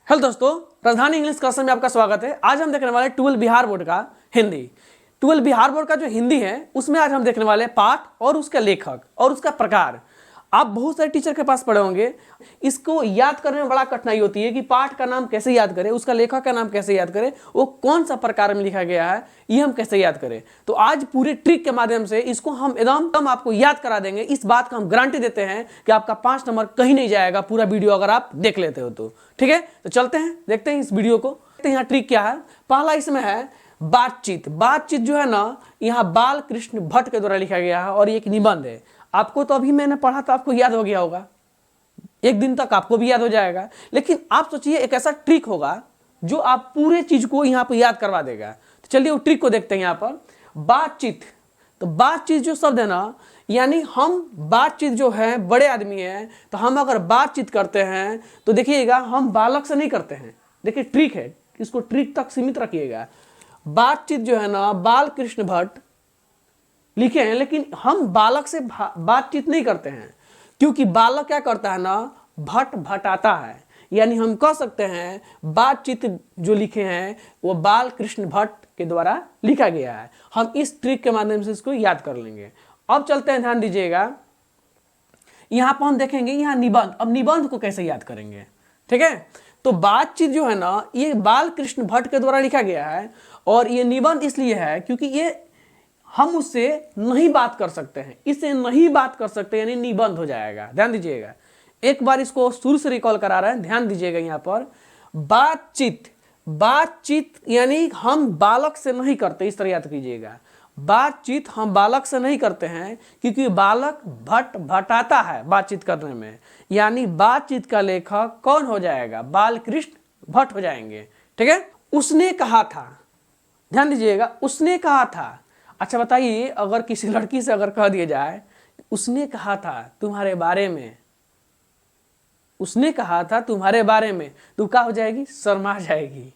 Hello दोस्तों, राजधानी English class में आपका स्वागत है। आज हम देखने वाले 12 बिहार बोर्ड का हिंदी। 12 बिहार बोर्ड का जो हिंदी है उसमें आज हम देखने वाले पाठ और उसका लेखक और उसका प्रकार। आप बहुत सारे टीचर के पास पढ़े होंगे, इसको याद करने में बड़ा कठिनाई होती है कि पाठ का नाम कैसे याद करें, उसका लेखक का नाम कैसे याद करें, वो कौन सा प्रकार में लिखा गया है, ये हम कैसे याद करें। तो आज पूरे ट्रिक के माध्यम से इसको हम एकदम आपको याद करा देंगे। इस बात का हम गारंटी देते हैं कि आपका 5 नंबर कहीं नहीं जाएगा, पूरा वीडियो अगर आप देख लेते हो तो। ठीक है, तो चलते हैं, देखते हैं इस वीडियो को। यहाँ ट्रिक क्या है, पहला इसमें है बातचीत। बातचीत जो है ना, यहाँ बाल कृष्ण भट्ट के द्वारा लिखा गया है और ये एक निबंध है। आपको तो अभी मैंने पढ़ा तो आपको याद हो गया होगा, एक दिन तक आपको भी याद हो जाएगा। लेकिन आप सोचिए एक ऐसा ट्रिक होगा जो आप पूरे चीज को यहाँ पर याद करवा देगा। तो चलिए वो ट्रिक को देखते हैं। यहाँ पर बातचीत, तो बातचीत जो शब्द है ना, यानी हम बातचीत जो है बड़े आदमी हैं, तो हम अगर बातचीत करते हैं तो देखिएगा हम बालक से नहीं करते हैं। देखिए ट्रिक है, इसको ट्रिक तक सीमित रखिएगा। बातचीत जो है ना बाल कृष्ण भट्ट लिखे हैं, लेकिन हम बालक से बातचीत नहीं करते हैं, क्योंकि बालक क्या करता है ना, भट्ट भटाता है। यानी हम कह सकते हैं बातचीत जो लिखे हैं वो बाल कृष्ण भट्ट के द्वारा लिखा गया है। हम इस ट्रिक के माध्यम से इसको याद कर लेंगे। अब चलते हैं, ध्यान दीजिएगा। यहां पर हम देखेंगे यहाँ निबंध। अब निबंध को कैसे याद करेंगे, ठीक है। तो बातचीत जो है ना, ये बाल कृष्ण भट्ट के द्वारा लिखा गया है और ये निबंध इसलिए है क्योंकि ये हम उससे नहीं बात कर सकते हैं, इससे नहीं बात कर सकते, यानी निबंध हो जाएगा। ध्यान दीजिएगा, एक बार इसको शुरू से रिकॉल करा रहे हैं, ध्यान दीजिएगा। यहाँ पर बातचीत, बातचीत यानी हम बालक से नहीं करते, इस तरह याद कीजिएगा। बातचीत हम बालक से नहीं करते हैं क्योंकि बालक भट्ट भटाता है बातचीत करने में, यानी बातचीत का लेखक कौन हो जाएगा, बाल कृष्ण भट्ट हो जाएंगे। ठीक है, उसने कहा था, ध्यान दीजिएगा, उसने कहा था। अच्छा बताइए, अगर किसी लड़की से अगर कह दिया जाए उसने कहा था तुम्हारे बारे में, उसने कहा था तुम्हारे बारे में, तो क्या हो जाएगी, शर्मा जाएगी,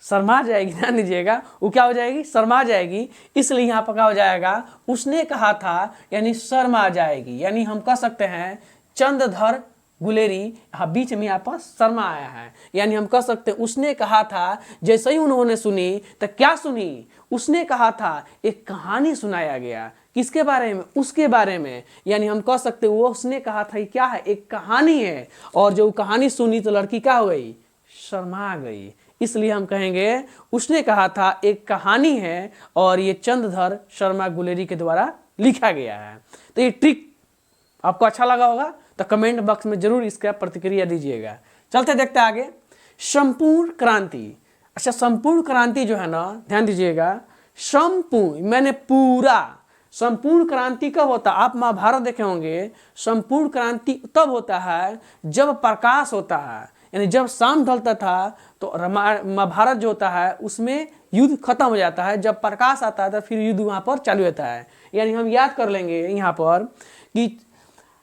शर्मा जाएगी। ध्यान दीजिएगा, वो क्या हो जाएगी, शर्मा जाएगी। इसलिए यहाँ पर क्या हो जाएगा, उसने कहा था यानी शर्मा जाएगी। यानी हम कह सकते हैं चंद्रधर गुलेरी, हाँ बीच में यहाँ पर शर्मा आया है। यानी हम कह सकते हैं उसने कहा था, जैसे ही उन्होंने सुनी तो क्या सुनी, उसने कहा था एक कहानी सुनाया गया। किसके बारे में, उसके बारे में। यानी हम कह सकते हैं वो उसने कहा था क्या है, एक कहानी है। और जो कहानी सुनी तो लड़की क्या हो गई, शर्मा गई। इसलिए हम कहेंगे उसने कहा था एक कहानी है और ये चंद्रधर शर्मा गुलेरी के द्वारा लिखा गया है। तो ये ट्रिक आपको अच्छा लगा होगा तो कमेंट बॉक्स में जरूर इसका प्रतिक्रिया दीजिएगा। चलते देखते आगे, संपूर्ण क्रांति। अच्छा, संपूर्ण क्रांति जो है ना, ध्यान दीजिएगा, संपूर्ण मैंने पूरा। संपूर्ण क्रांति कब होता है, आप महाभारत देखे होंगे, संपूर्ण क्रांति तब होता है जब प्रकाश होता है, यानी जब शाम ढलता था तो महाभारत जो होता है उसमें युद्ध खत्म हो जाता है। जब प्रकाश आता है तो फिर युद्ध वहां पर चालू होता है। यानी हम याद कर लेंगे यहाँ पर कि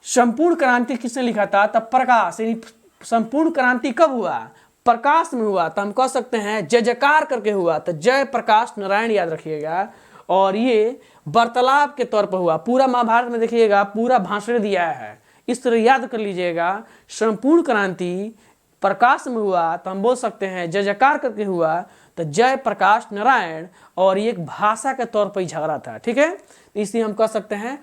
संपूर्ण क्रांति किसने लिखा था, तब प्रकाश। यानी संपूर्ण क्रांति कब हुआ, प्रकाश में हुआ। तो हम कह सकते हैं जय जयकार करके हुआ, तो जय प्रकाश नारायण याद रखिएगा। और ये वार्तालाप के तौर पर हुआ। पूरा महाभारत में देखिएगा पूरा भाषण दिया है, इस तरह याद कर लीजिएगा। संपूर्ण क्रांति प्रकाश में हुआ तो हम बोल सकते हैं जय जयकार करके हुआ, तो जय प्रकाश नारायण। और ये एक भाषा के तौर पर ही झगड़ा था, ठीक है। इसलिए हम कह सकते हैं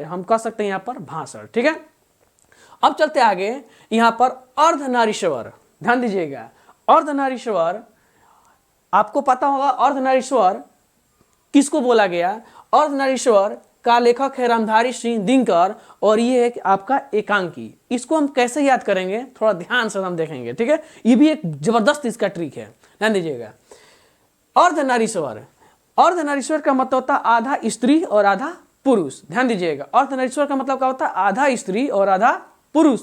हम कह सकते हैं यहाँ पर भाषण, ठीक है। अब चलते आगे, यहाँ पर अर्धनारीश्वर, ध्यान दीजिएगा। अर्धनारीश्वर आपको पता होगा, अर्धनारीश्वर किसको बोला गया। अर्धनारीश्वर का लेखक है रामधारी सिंह दिनकर और ये है आपका एकांकी। इसको हम कैसे याद करेंगे, थोड़ा ध्यान से हम देखेंगे, ठीक है। ये भी एक जबरदस्त इसका ट्रिक है, ध्यान दीजिएगा। अर्धनारीश्वर, अर्धनारीश्वर का मतलब होता है आधा स्त्री और आधा पुरुष। ध्यान दीजिएगा, अर्धनारीश्वर का मतलब क्या होता है, आधा स्त्री और आधा पुरुष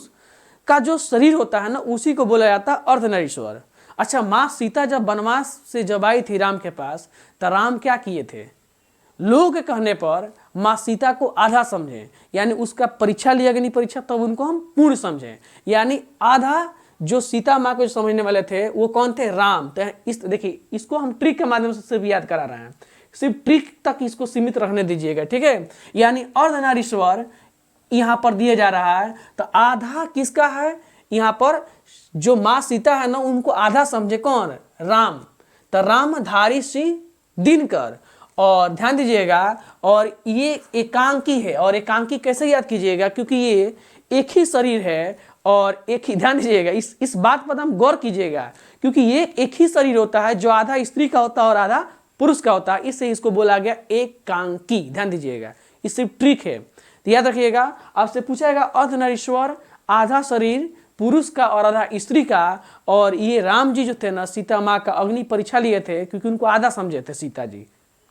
का जो शरीर होता है ना, उसी को बोला जाता है अर्धनारीश्वर। अच्छा, माँ सीता जब वनवास से जब आई थी राम के पास, तो राम क्या किए थे, लोगों के कहने पर माँ सीता को आधा समझे, यानी उसका परीक्षा लिया गया नहीं परीक्षा, तब उनको हम पूर्ण समझें। यानी आधा जो सीता माँ को समझने वाले थे वो कौन थे, राम। तो इस देखिए, इसको हम ट्रिक के माध्यम से सिर्फ याद करा रहे हैं, सिर्फ ट्रिक तक इसको सीमित रखने दीजिएगा, ठीक है। यानी अर्धनारीश्वर यहाँ पर दिया जा रहा है, तो आधा किसका है, यहाँ पर जो माँ सीता है ना उनको आधा समझे कौन? राम। तो रामधारी सिंह दिनकर। और ध्यान दीजिएगा, और ये एकांकी है। और एकांकी कैसे याद कीजिएगा? क्योंकि ये एक ही शरीर है और एक ही, ध्यान दीजिएगा, इस बात पर हम गौर कीजिएगा, क्योंकि ये एक ही शरीर होता है जो आधा स्त्री का होता है और आधा पुरुष का होता है, इससे इसको बोला गया एकांकी। ध्यान दीजिएगा, इससे ट्रिक है, तो याद रखिएगा। आपसे पूछाएगा अर्धनारीश्वर, आधा शरीर पुरुष का और आधा स्त्री का। और ये राम जी जो थे ना, सीता माँ का अग्नि परीक्षा लिए थे, क्योंकि उनको आधा समझे थे सीता जी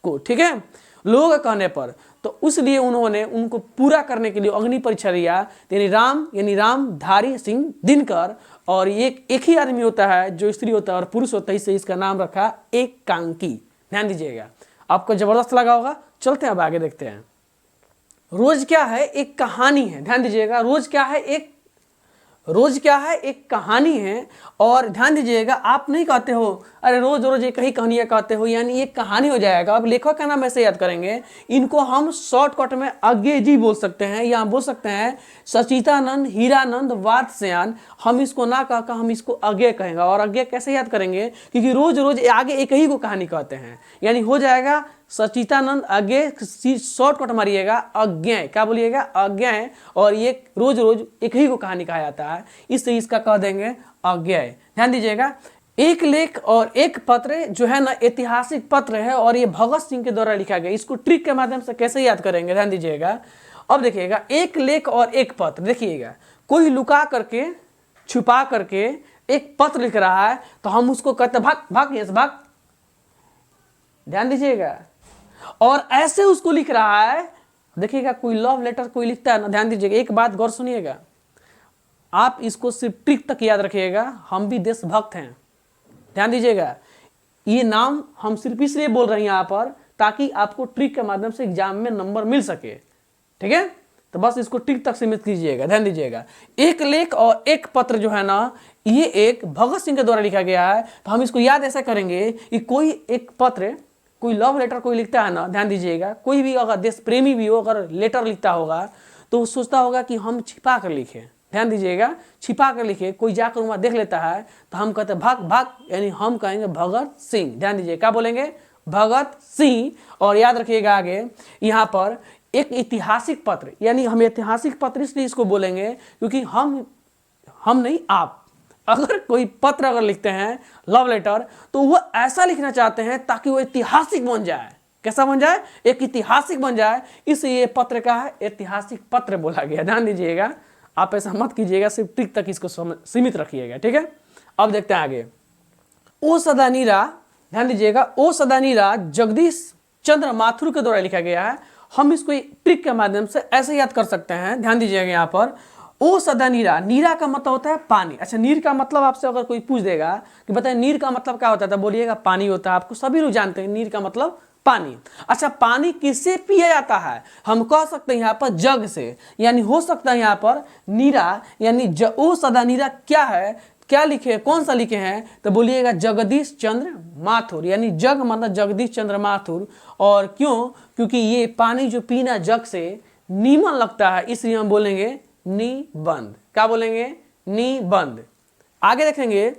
को, ठीक है, लोगों के कहने पर। तो इसलिए उन्होंने उनको पूरा करने के लिए अग्नि परीक्षा लिया। यानी रामधारी सिंह दिनकर। और एक ही आदमी होता है जो स्त्री होता है और पुरुष होता है, इससे इसका नाम रखा एकांकी। ध्यान दीजिएगा, आपको जबरदस्त लगा होगा। चलते हैं अब आगे देखते हैं। रोज क्या है? एक कहानी है। ध्यान दीजिएगा, रोज क्या है? एक कहानी है। और ध्यान दीजिएगा, आप नहीं कहते हो अरे रोज रोज एक ही कहानियां कहते हो, यानी एक कहानी हो जाएगा। अब लेखक का नाम ऐसे याद करेंगे, इनको हम शॉर्टकट में अज्ञे जी बोल सकते हैं, या बोल सकते हैं सचितानंद हीरानंद वात्स्यायन। हम इसको ना कहकर हम इसको अज्ञे कहेंगे। और अज्ञे कैसे याद करेंगे? क्योंकि रोज रोज आगे एक ही को कहानी कहते हैं, यानी हो जाएगा सचितानंद अज्ञे, शॉर्टकट मारिएगा अज्ञेय। क्या बोलिएगा? अज्ञेय। और ये रोज रोज एक ही को कहानी कहा जाता है, इससे इसका कह देंगे अज्ञेय। ध्यान दीजिएगा, एक लेख और एक पत्र जो है ना, ऐतिहासिक पत्र है और ये भगत सिंह के द्वारा लिखा गया। इसको ट्रिक के माध्यम से कैसे याद करेंगे? ध्यान दीजिएगा, अब देखिएगा, एक लेख और एक पत्र। देखिएगा, कोई लुका करके छुपा करके एक पत्र लिख रहा है, तो हम उसको कहते भाग भाग, यस भाग। ध्यान दीजिएगा, और ऐसे उसको लिख रहा है। देखिएगा, कोई लव लेटर कोई लिखता है ना, ध्यान दीजिएगा, एक बात गौर सुनिएगा, आप इसको सिर्फ ट्रिक तक याद रखिएगा। हम भी देशभक्त हैं, ध्यान दीजिएगा, ये नाम हम सिर्फ इसलिए बोल रहे हैं यहाँ पर ताकि आपको ट्रिक के माध्यम से एग्जाम में नंबर मिल सके, ठीक है। तो बस इसको ट्रिक तक सीमित कीजिएगा। ध्यान दीजिएगा, एक लेख और एक पत्र जो है ना, ये एक भगत सिंह के द्वारा लिखा गया है। तो हम इसको याद ऐसा करेंगे कि कोई एक पत्र, कोई लव लेटर कोई लिखता है ना, ध्यान दीजिएगा, कोई भी अगर देश प्रेमी भी हो, अगर लेटर लिखता होगा तो वो सोचता होगा कि हम छिपा कर लिखे। ध्यान दीजिएगा, छिपा कर लिखे, कोई जाकर वहां देख लेता है तो हम कहते हैं भाग भाग, यानी हम कहेंगे भगत सिंह। ध्यान दीजिए, क्या बोलेंगे? भगत सिंह। और याद रखिएगा आगे यहाँ पर एक ऐतिहासिक पत्र, यानी हम ऐतिहासिक पत्र इसलिए इसको बोलेंगे क्योंकि हम नहीं, आप अगर कोई पत्र अगर लिखते हैं लव लेटर, तो वह ऐसा लिखना चाहते हैं ताकि वो ऐतिहासिक बन जाए। कैसा बन जाए? एक ऐतिहासिक बन जाए, इसलिए पत्र का है ऐतिहासिक पत्र बोला गया। ध्यान दीजिएगा, आप ऐसा मत कीजिएगा, सिर्फ ट्रिक तक इसको सीमित रखिएगा, ठीक है। अब देखते हैं आगे, ओ सदा नीरा। ध्यान दीजिएगा, ओ सदा नीरा जगदीश चंद्र माथुर के द्वारा लिखा गया है। हम इसको ट्रिक के माध्यम से ऐसे याद कर सकते हैं। ध्यान दीजिएगा, यहाँ पर ओ सदा नीरा, नीरा का मतलब होता है पानी। अच्छा, नीर का मतलब आपसे अगर कोई पूछ देगा कि बताए नीर का मतलब क्या होता है, तो बोलिएगा पानी होता है। आपको सभी लोग जानते हैं नीर का मतलब पानी। अच्छा, पानी किससे पिया जाता है? हम कह सकते हैं यहाँ पर जग से, यानी हो सकता है यहाँ पर नीरा, यानी ओ सदा नीरा क्या है, क्या लिखे, कौन सा लिखे हैं, तो बोलिएगा जगदीश चंद्र माथुर, यानी जग मतलब जगदीश चंद्र माथुर। और क्यों? क्योंकि ये पानी जो पीना जग से नीमन लगता है, इसलिए हम बोलेंगे निबंध। क्या बोलेंगे? निबंध। आगे देखेंगे,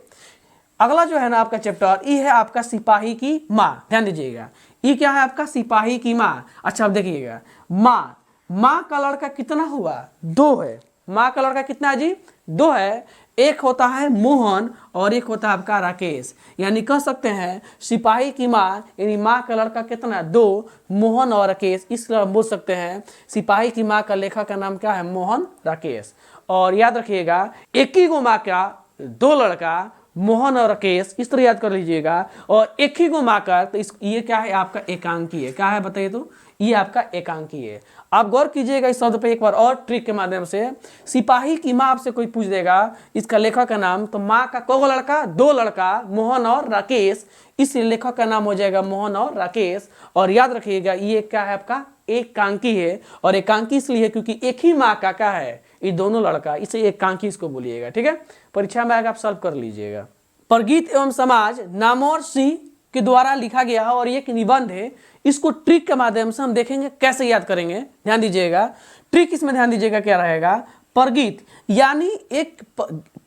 अगला जो है ना आपका चैप्टर, ये है आपका सिपाही की माँ। ध्यान दीजिएगा, ये क्या है आपका? सिपाही की माँ। अच्छा, अब देखिएगा, माँ का लड़का कितना हुआ? 2 है। माँ का लड़का कितना है जी? 2 है। एक होता है मोहन और एक होता है आपका राकेश। यानी कह सकते हैं सिपाही की माँ, यानी माँ का लड़का कितना? 2, मोहन और राकेश। इसलिए हम बोल सकते हैं सिपाही की माँ का लेखक का नाम क्या है? मोहन राकेश। और याद रखिएगा, एक ही गो माँ का 2 लड़का, मोहन और राकेश, इस तरह याद कर लीजिएगा। और एक ही को माँ का, तो ये क्या है? आपका एकांकी है। क्या है बताइए? तो ये आपका एकांकी है। आप गौर कीजिएगा इस शब्द पे एक बार और ट्रिक के माध्यम से। सिपाही की माँ आपसे कोई पूछ देगा इसका लेखक का नाम, तो माँ का को लड़का? 2 लड़का, मोहन और राकेश, इसलिए लेखक का नाम हो जाएगा मोहन और राकेश। और याद रखिएगा, ये क्या है आपका? एकांकी है। और एकांकी इसलिए है क्योंकि एक ही माँ का क्या है? ये दोनों लड़का, इसे एकांकी इसको बोलिएगा, ठीक है। परीक्षा में आएगा, आप सॉल्व कर लीजिएगा। परगीत एवं समाज नामवर सिंह के द्वारा लिखा गया है और ये एक निबंध है। इसको ट्रिक के माध्यम से हम देखेंगे कैसे याद करेंगे। ध्यान दीजिएगा, ट्रिक इसमें ध्यान दीजिएगा क्या रहेगा? परगीत यानी एक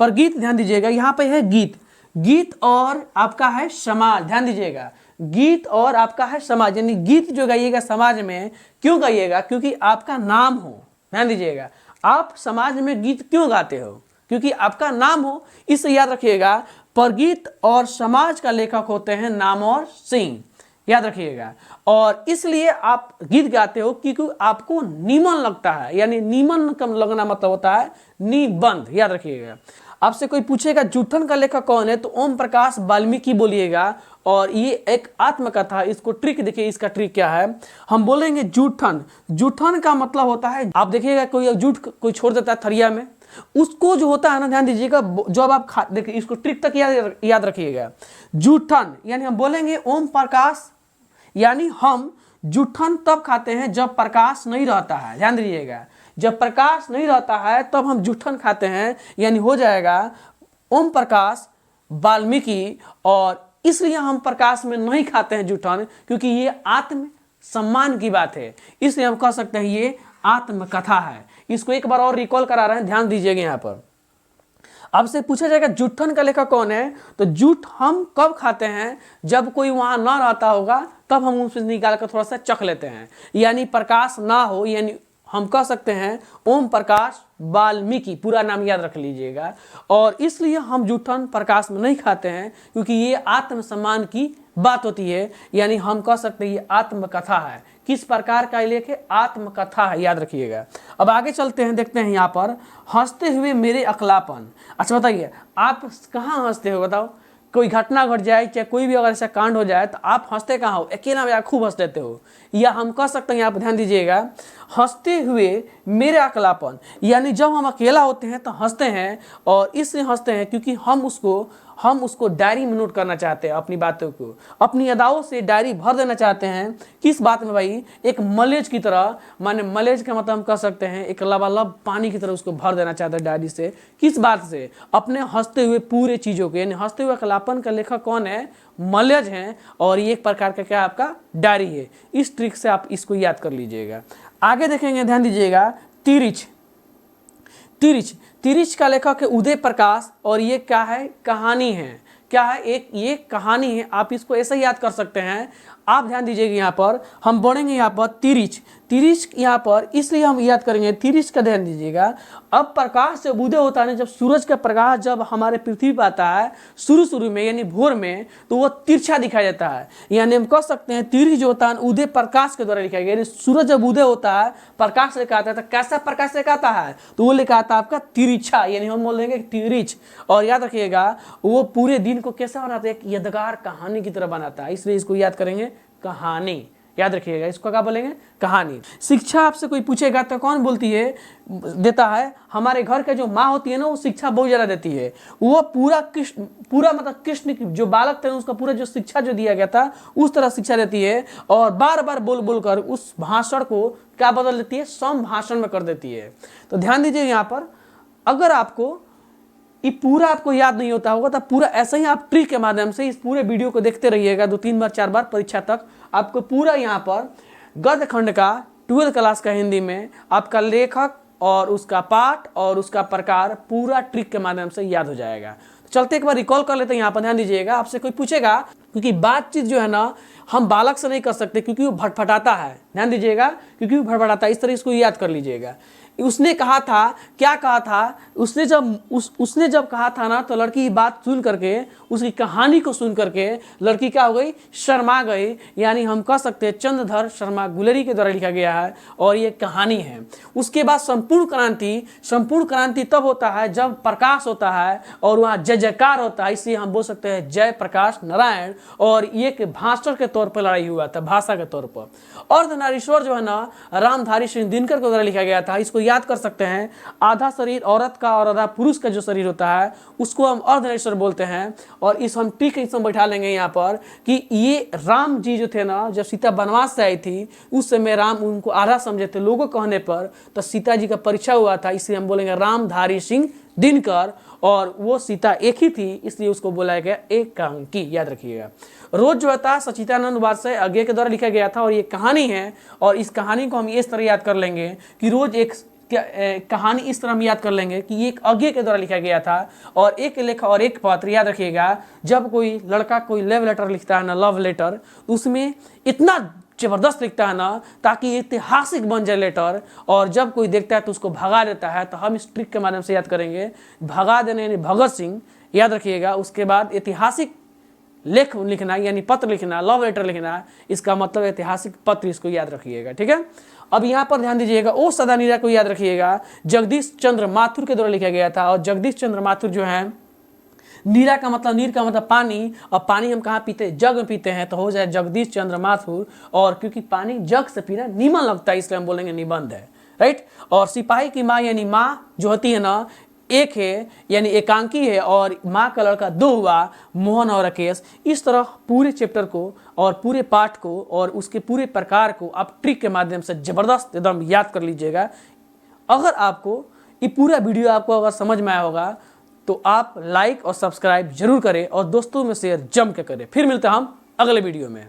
पर गीत ध्यान दीजिएगा, यहाँ पे है गीत, गीत और आपका है समाज, ध्यान दीजिएगा, गीत और आपका है समाज, यानी गीत जो गाइएगा समाज में क्यों गाइएगा, क्योंकि आपका नाम हो। ध्यान दीजिएगा, आप समाज में गीत क्यों गाते हो, क्योंकि आपका नाम हो, इसे याद रखिएगा। परगीत और समाज का लेखक होते हैं नामवर सिंह, याद रखिएगा। और इसलिए आप गीत गाते हो क्योंकि आपको नीमन लगता है, यानी नीमन का लगना मतलब होता है निबंध, याद रखिएगा। आपसे कोई पूछेगा जूठन का लेखक कौन है, तो ओम प्रकाश वाल्मीकि बोलिएगा। और ये एक आत्मकथा, इसको ट्रिक देखिए, इसका ट्रिक क्या है, हम बोलेंगे जूठन। जूठन का मतलब होता है, आप देखिएगा कोई जूठ कोई छोड़ देता है थरिया में, उसको जो होता है ना, ध्यान दीजिएगा, जब आप देखिए इसको ट्रिक तक याद रखिएगा। जूठन यानी हम बोलेंगे ओम प्रकाश, यानी हम जूठन तब खाते हैं जब प्रकाश नहीं रहता है, ध्यान दीजिएगा, जब प्रकाश नहीं रहता है तब हम जूठन खाते हैं, यानी हो जाएगा ओम प्रकाश वाल्मीकि। और इसलिए हम प्रकाश में नहीं खाते हैं जूठन, क्योंकि ये आत्म सम्मान की बात है, इसलिए हम कह सकते हैं ये आत्मकथा है। इसको एक बार और रिकॉल करा रहे हैं, ध्यान दीजिएगा। यहाँ पर आपसे पूछा जाएगा जूठन का लेखक कौन है, तो जूठ हम कब खाते हैं, जब कोई वहां ना रहता होगा, तब हम उससे निकाल कर थोड़ा सा चख लेते हैं, यानी प्रकाश ना हो, यानी हम कह सकते हैं ओम प्रकाश वाल्मीकि, पूरा नाम याद रख लीजिएगा। और इसलिए हम जूठन प्रकाश में नहीं खाते हैं, क्योंकि ये आत्मसम्मान की बात होती है, यानी हम कह सकते हैं ये आत्मकथा है। किस प्रकार का लेख है, आत्मकथा है, याद रखिएगा। अब आगे चलते हैं, देखते हैं यहाँ पर हंसते हुए मेरे अकलापन। अच्छा बताइए, आप कहाँ हंसते हो, बताओ, कोई घटना घट जाए, चाहे कोई भी अगर ऐसा कांड हो जाए, तो आप हंसते कहाँ हो, अकेला में खूब हंस देते हो, या हम कह सकते हैं, यहाँ पर ध्यान दीजिएगा, हंसते हुए मेरे अकेलापन, यानी जब हम अकेला होते हैं तो हंसते हैं। और इसलिए हंसते हैं क्योंकि हम उसको डायरी में नोट करना चाहते हैं, अपनी बातों को, अपनी अदाओं से डायरी भर देना चाहते हैं। किस बात में भाई, एक मलेज की तरह, माने मलेज का मतलब हम कह सकते हैं एक लबालब पानी की तरह उसको भर देना चाहते हैं डायरी से। किस बात से, अपने हंसते हुए पूरे चीज़ों के, यानी हंसते हुए अकेलापन का लेखक कौन है, मलेज हैं। और ये एक प्रकार का क्या आपका डायरी है। इस ट्रिक से आप इसको याद कर लीजिएगा। आगे देखेंगे, ध्यान दीजिएगा, तिरिच। तिरिच तिरिच का लेखक है उदय प्रकाश। और ये क्या है, कहानी है, क्या है, एक ये कहानी है। आप इसको ऐसे ही याद कर सकते हैं। आप ध्यान दीजिएगा, यहाँ पर हम बोलेंगे यहाँ पर तिरिच। तिरिच यहाँ पर इसलिए हम याद करेंगे तिरिच का, ध्यान दीजिएगा। अब प्रकाश जब उदय होता है, जब सूरज का प्रकाश जब हमारे पृथ्वी पर आता है शुरू में, यानी भोर में, तो वो तिरछा दिखाई देता है। यानी हम कह सकते हैं तिरिच जो होता है उदय प्रकाश के द्वारा लिखा गया, यानी सूरज जब उदय होता है प्रकाश लेकर आता है, तो कैसा प्रकाश लेकर आता है, तो वो लेकर आता है आपका तिरिछा, यानी हम बोलेंगे तिरिच। और याद रखिएगा, वो पूरे दिन को कैसा बनाता है, एक यादगार कहानी की तरह बनाता है, इसलिए इसको याद करेंगे कहानी, याद रखिएगा। इसको क्या बोलेंगे, कहानी। शिक्षा आपसे कोई पूछेगा तो कौन बोलती है, देता है, हमारे घर के जो माँ होती है ना, वो शिक्षा बहुत ज़्यादा देती है। वो पूरा मतलब कृष्ण जो बालक थे उसका पूरा जो शिक्षा जो दिया गया था उस तरह शिक्षा देती है। और बार बार बोल कर उस भाषण को क्या बदल देती है, संभाषण में कर देती है। तो ध्यान दीजिए यहाँ पर, अगर आपको ये पूरा आपको याद नहीं होता होगा तो पूरा ऐसे ही आप ट्रिक के माध्यम से इस पूरे वीडियो को देखते रहिएगा 2-3 बार 4 बार, परीक्षा तक आपको पूरा यहाँ पर गद्य खंड का 12th क्लास का हिंदी में आपका लेखक और उसका पाठ और उसका प्रकार पूरा ट्रिक के माध्यम से याद हो जाएगा। तो चलते एक बार रिकॉल कर लेते हैं। यहाँ पर ध्यान दीजिएगा, आपसे कोई पूछेगा, क्योंकि बातचीत जो है ना हम बालक से नहीं कर सकते, क्योंकि वो भटभटाता है, ध्यान दीजिएगा, क्योंकि वो भटभटाता है। इस तरह इसको याद कर लीजिएगा। उसने कहा था, क्या कहा था, उसने जब कहा था ना, तो लड़की की बात सुन करके, उसकी कहानी को सुन करके लड़की क्या हो गई, शर्मा गई। यानी हम कह सकते हैं चंद्रधर शर्मा गुलेरी के द्वारा लिखा गया है और ये कहानी है। उसके बाद संपूर्ण क्रांति तब होता है जब प्रकाश होता है और वहाँ जय जयकार होता है, इसलिए हम बोल सकते हैं जय प्रकाश नारायण। और ये एक भाषण के तौर पर लड़ाई हुआ था, भाषा के तौर पर। अर्धनारीश्वर जो है ना, रामधारी सिंह दिनकर के द्वारा लिखा गया था। इसको याद कर सकते हैं, आधा शरीर औरत का और आधा पुरुष का जो शरीर होता है उसको हम अर्धनारीश्वर बोलते हैं। और इस हम ट्रिक इसमें बैठा लेंगे यहाँ पर कि ये राम जी जो थे ना, जब सीता वनवास से आई थी उस समय राम उनको आधा समझे थे लोगों कहने पर, तो सीता जी का परीक्षा हुआ था, इसलिए हम बोलेंगे रामधारी सिंह दिनकर। और वो सीता एक ही थी, इसलिए उसको बोला गया एकांकी, याद रखिएगा। रोज जो था सचिदानंद वात्सल्य अज्ञे के द्वारा लिखा गया था और ये कहानी है। और इस कहानी को हम इस तरह याद कर लेंगे कि रोज एक कहानी इस तरह हम याद कर लेंगे कि ये एक अज्ञे के द्वारा लिखा गया था। और एक लेख और एक पत्र, याद रखिएगा, जब कोई लड़का कोई लव लेटर लिखता है ना, लव लेटर, उसमें इतना जबरदस्त लिखता है ना ताकि ऐतिहासिक बन जाए लेटर, और जब कोई देखता है तो उसको भगा देता है। तो हम इस ट्रिक के माध्यम से याद करेंगे, भगा देने यानी भगत सिंह, याद रखिएगा। उसके बाद ऐतिहासिक लेख लिखना यानी पत्र लिखना, लव लेटर लिखना, इसका मतलब ऐतिहासिक पत्र, इसको याद रखिएगा, ठीक है। अब यहाँ पर ध्यान दीजिएगा, ओ सदा नीरा को याद रखिएगा, जगदीश चंद्र माथुर के द्वारा लिखा गया था। और जगदीश चंद्र माथुर जो है, नीरा का मतलब, नीर का मतलब पानी, और पानी हम कहाँ पीते हैं, जग में पीते हैं, तो हो जाए जगदीश चंद्र माथुर। और क्योंकि पानी जग से पीना नीमन लगता है, इसलिए हम बोलेंगे निबंध है, राइट। और सिपाही की माँ यानी माँ जो होती है ना, एक है यानी एकांकी है, और माँ का लड़का दो हुआ, मोहन और राकेश। इस तरह पूरे चैप्टर को और पूरे पाठ को और उसके पूरे प्रकार को आप ट्रिक के माध्यम से जबरदस्त एकदम याद कर लीजिएगा। अगर आपको ये पूरा वीडियो आपको अगर समझ में आया होगा तो आप लाइक और सब्सक्राइब जरूर करें और दोस्तों में शेयर जम के करें। फिर मिलते हैं हम अगले वीडियो में।